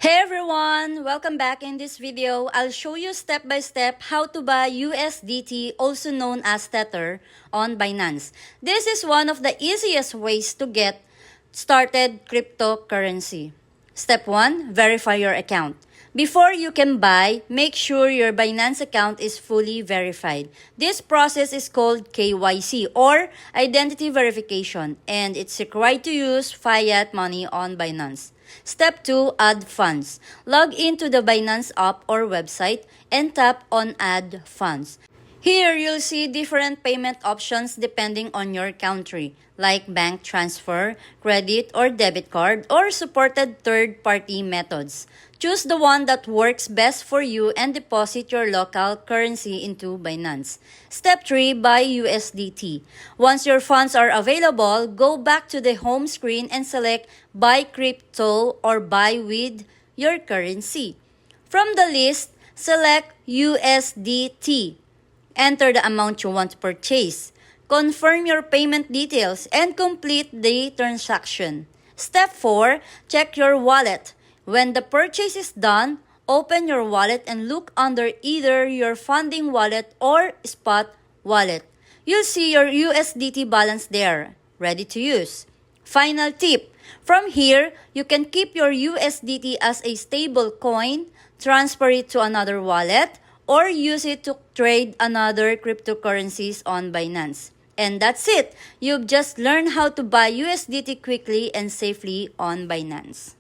Hey everyone! Welcome back. In this video, I'll show you step by step how to buy USDT, also known as Tether, on Binance. This is one of the easiest ways to get started cryptocurrency. Step 1. Verify your account. Before you can buy, make sure your Binance account is fully verified. This process is called KYC or Identity Verification, and it's required to use fiat money on Binance. Step 2. Add funds. Log into the Binance app or website and tap on Add Funds. Here, you'll see different payment options depending on your country, like bank transfer, credit or debit card, or supported third-party methods. Choose the one that works best for you and deposit your local currency into Binance. Step 3. Buy USDT. Once your funds are available, go back to the home screen and select Buy Crypto or Buy with your currency. From the list, select USDT. Enter the amount you want to purchase. Confirm your payment details and complete the transaction. Step 4. Check your wallet. When the purchase is done, open your wallet and look under either your funding wallet or spot wallet. You'll see your USDT balance there, ready to use. Final tip. From here, you can keep your USDT as a stable coin, transfer it to another wallet, or use it to trade another cryptocurrencies on Binance. And that's it. You've just learned how to buy USDT quickly and safely on Binance.